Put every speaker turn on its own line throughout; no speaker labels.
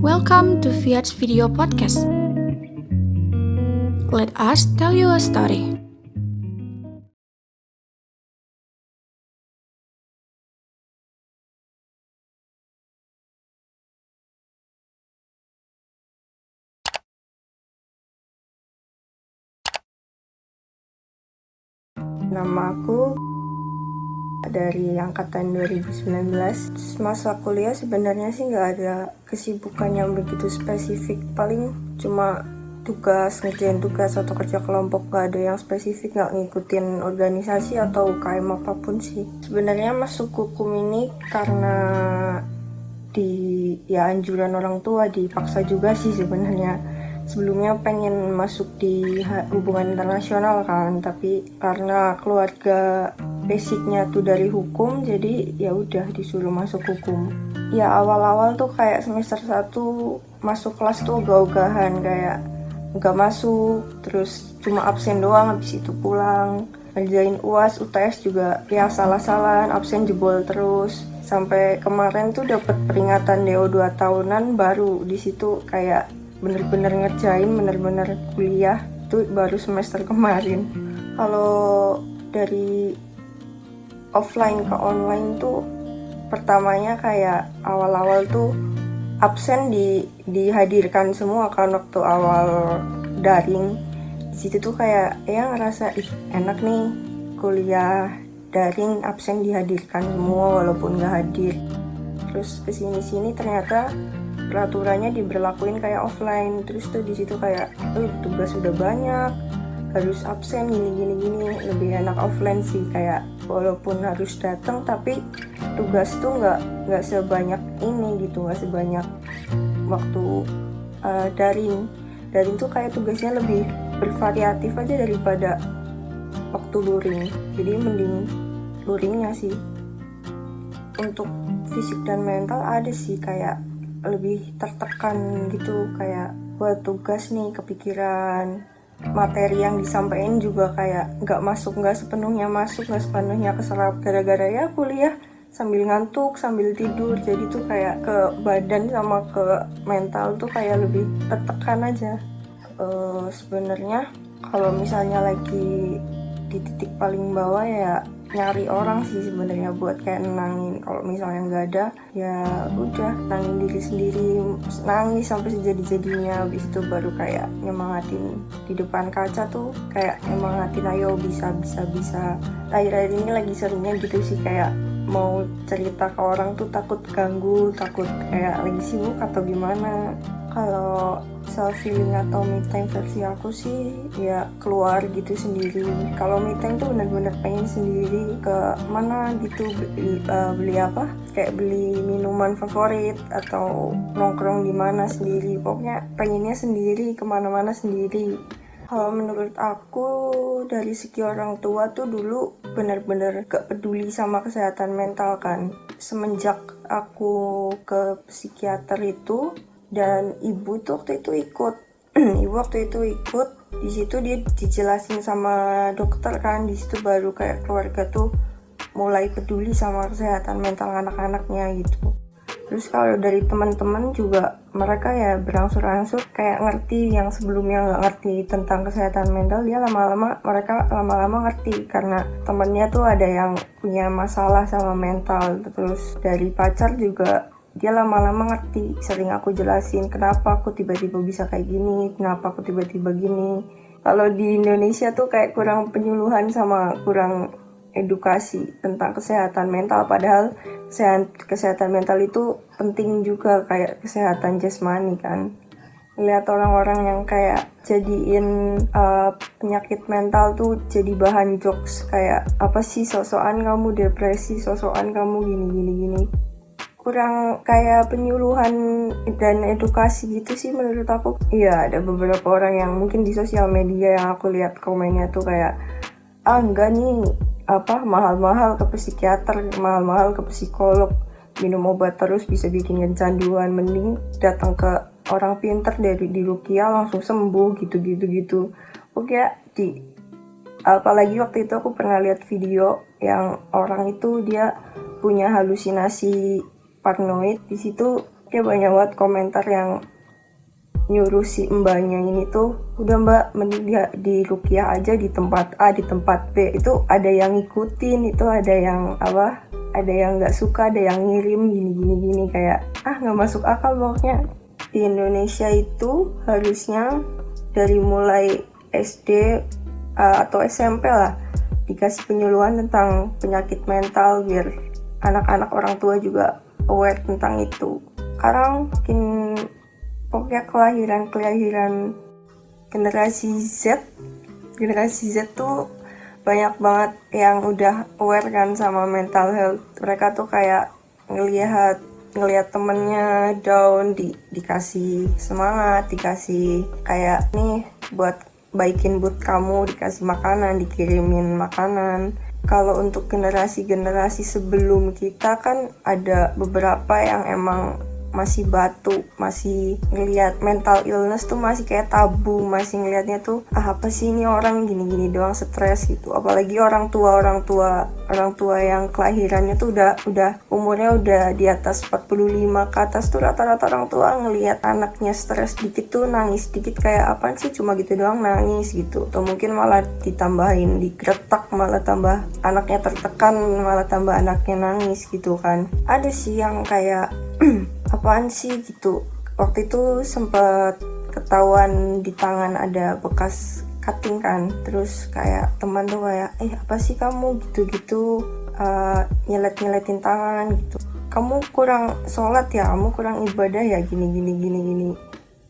Welcome to Fiat's video podcast. Let us tell you a story.
Nama aku dari angkatan 2019. Masa kuliah sebenarnya sih nggak ada kesibukan yang begitu spesifik, paling cuma tugas, ngerjain tugas atau kerja kelompok, nggak ada yang spesifik, nggak ngikutin organisasi atau UKM apapun sih. Sebenarnya masuk hukum ini karena anjuran orang tua, dipaksa juga sih sebenarnya. Sebelumnya pengen masuk di hubungan internasional kan, tapi karena keluarga basicnya tuh dari hukum, jadi ya udah disuruh masuk hukum. Ya awal-awal tuh kayak semester 1 masuk kelas tuh ogah-ogahan, kayak nggak masuk, terus cuma absen doang, habis itu pulang. Ngerjain UAS, UTS juga ya salah-salahan, absen jebol terus. Sampai kemarin tuh dapat peringatan DO 2 tahunan, baru di situ kayak bener-bener ngerjain, bener-bener kuliah tuh baru semester kemarin. Kalau dari offline ke online tuh pertamanya kayak awal-awal tuh absen dihadirkan semua kan waktu awal daring. Di situ tuh kayak ya ngerasa enak nih kuliah daring, absen dihadirkan semua walaupun gak hadir. Terus kesini-sini ternyata peraturannya diberlakuin kayak offline. Terus tuh di situ kayak tugas udah banyak, harus absen gini, lebih enak offline sih. Kayak walaupun harus datang tapi tugas tuh nggak sebanyak ini gitu, nggak sebanyak waktu daring tuh kayak tugasnya lebih bervariatif aja daripada waktu luring. Jadi mending luringnya sih. Untuk fisik dan mental ada sih, kayak lebih tertekan gitu, kayak buat tugas nih kepikiran, materi yang disampaikan juga kayak nggak sepenuhnya keserap gara-gara ya kuliah sambil ngantuk, sambil tidur. Jadi tuh kayak ke badan sama ke mental tuh kayak lebih tertekan aja. Sebenarnya kalau misalnya lagi di titik paling bawah ya nyari orang sih sebenarnya buat kayak nenangin. Kalau misalnya nggak ada ya udah nangin diri sendiri, nangis sampai sejadi-jadinya. Habis itu baru kayak nyemangatin di depan kaca tuh, kayak nyemangatin ayo bisa. Akhir-akhir ini lagi seringnya gitu sih, kayak mau cerita ke orang tuh takut ganggu, takut kayak lagi sibuk atau gimana. Kalau self healing atau me time versi aku sih ya keluar gitu sendiri. Kalau me time tuh benar-benar pengen sendiri ke mana gitu, beli apa, kayak beli minuman favorit atau nongkrong di mana sendiri, pokoknya pengennya sendiri, kemana-mana sendiri. Kalau menurut aku dari segi orang tua tuh dulu benar-benar gak peduli sama kesehatan mental kan. Semenjak aku ke psikiater itu, dan ibu tuh waktu itu ikut di situ dia dijelasin sama dokter kan. Di situ baru kayak keluarga tuh mulai peduli sama kesehatan mental anak-anaknya gitu. Terus kalau dari teman-teman juga mereka ya berangsur-angsur kayak ngerti, yang sebelumnya nggak ngerti tentang kesehatan mental, dia mereka lama-lama ngerti karena temennya tuh ada yang punya masalah sama mental. Terus dari pacar juga dia lama-lama ngerti, sering aku jelasin kenapa aku tiba-tiba bisa kayak gini, kenapa aku tiba-tiba gini. Kalau di Indonesia tuh kayak kurang penyuluhan sama kurang edukasi tentang kesehatan mental, padahal kesehatan mental itu penting juga kayak kesehatan jasmani kan. Lihat orang-orang yang kayak jadiin penyakit mental tuh jadi bahan jokes, kayak apa sih sosokan kamu depresi, sosokan kamu gini. Kurang kayak penyuluhan dan edukasi gitu sih menurut aku. Iya, ada beberapa orang yang mungkin di sosial media yang aku lihat komennya tuh kayak enggak nih, mahal-mahal ke psikiater, mahal-mahal ke psikolog, minum obat terus bisa bikin kecanduan, mending datang ke orang pinter dari di Rukia langsung sembuh gitu. Oke, apalagi waktu itu aku pernah lihat video yang orang itu dia punya halusinasi paranoid. Di situ Kayak banyak banget komentar yang nyuruh si mbaknya ini tuh, udah mbak mending di rukiah aja di tempat A, di tempat B. Itu ada yang ngikutin, itu ada yang ada yang nggak suka, ada yang ngirim gini kayak nggak masuk akal pokoknya. Di Indonesia itu harusnya dari mulai SD atau SMP lah dikasih penyuluhan tentang penyakit mental biar anak-anak orang tua juga aware tentang itu. Sekarang pokoknya kelahiran generasi Z tuh banyak banget yang udah aware kan sama mental health. Mereka tuh kayak ngelihat temennya down, dikasih semangat, dikasih kayak nih buat baikin mood kamu, dikasih makanan, dikirimin makanan. Kalau untuk generasi sebelum kita kan ada beberapa yang emang masih batu, masih ngelihat mental illness tuh masih kayak tabu, masih ngelihatnya tuh apa sih ini orang gini doang stres gitu. Apalagi orang tua yang kelahirannya tuh udah umurnya udah di atas 45 ke atas tuh rata-rata orang tua ngelihat anaknya stres dikit tuh nangis dikit kayak apaan sih cuma gitu doang nangis gitu. Atau mungkin malah ditambahin digretak, malah tambah anaknya tertekan, malah tambah anaknya nangis gitu kan. Ada sih yang kayak apaan sih gitu. Waktu itu sempat ketahuan di tangan ada bekas cutting kan, terus kayak teman tuh kayak apa sih kamu gitu nyelet-nyeletin tangan gitu, kamu kurang sholat ya, kamu kurang ibadah ya, gini.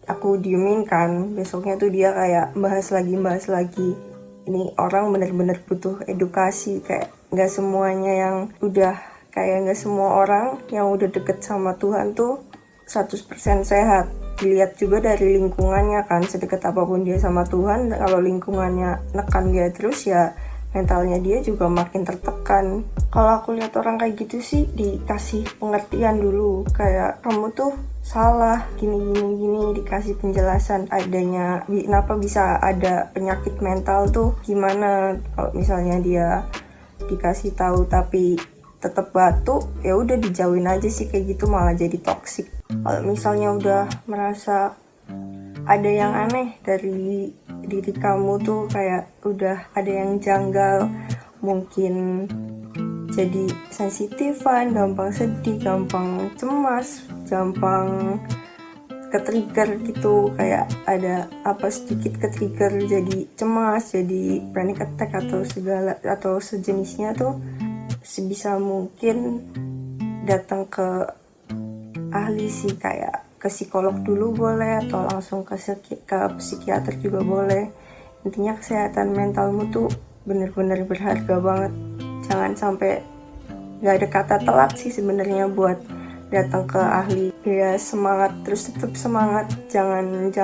Aku diemin kan. Besoknya tuh dia kayak bahas lagi. Ini orang bener-bener butuh edukasi, kayak gak semuanya yang udah kayak gak semua orang yang udah deket sama Tuhan tuh 100% sehat. Dilihat juga dari lingkungannya kan, sedekat apapun dia sama Tuhan, kalau lingkungannya nekan dia terus ya mentalnya dia juga makin tertekan. Kalau aku lihat orang kayak gitu sih dikasih pengertian dulu, kayak kamu tuh salah gini, dikasih penjelasan adanya kenapa bisa ada penyakit mental tuh gimana. Kalau misalnya dia dikasih tahu tapi tetap batu, ya udah dijauhin aja sih, kayak gitu malah jadi toksik. Kalau misalnya udah merasa ada yang aneh dari diri kamu tuh, kayak udah ada yang janggal, mungkin jadi sensitifan, gampang sedih, gampang cemas, gampang ke-trigger gitu, kayak ada apa sedikit ke-trigger jadi cemas, jadi panic attack atau sejenisnya tuh, sebisa mungkin datang ke ahli sih, kayak ke psikolog dulu boleh, atau langsung ke psikiater juga boleh. Intinya kesehatan mentalmu tuh bener-bener berharga banget. Jangan sampai gak ada kata telat sih sebenarnya buat datang ke ahli. Ya semangat, terus tetap semangat. Jangan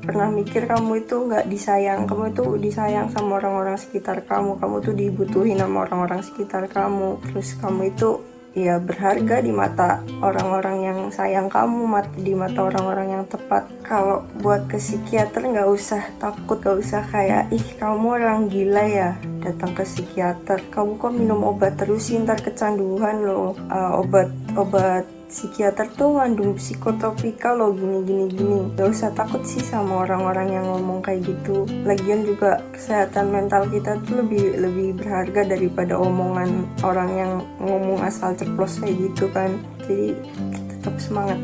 pernah mikir kamu itu gak disayang. Kamu itu disayang sama orang-orang sekitar kamu. Kamu tuh dibutuhin sama orang-orang sekitar kamu. Terus kamu itu ya berharga di mata orang-orang yang sayang kamu, di mata orang-orang yang tepat. Kalau buat ke psikiater gak usah takut, gak usah kayak kamu orang gila ya datang ke psikiater, kamu kok minum obat terus sih, ntar kecanduan loh. Obat psikiater tuh mengandung psikotropika loh, gini. Gak usah takut sih sama orang-orang yang ngomong kayak gitu. Lagian juga kesehatan mental kita tuh lebih berharga daripada omongan orang yang ngomong asal ceplos kayak gitu kan. Jadi tetap semangat.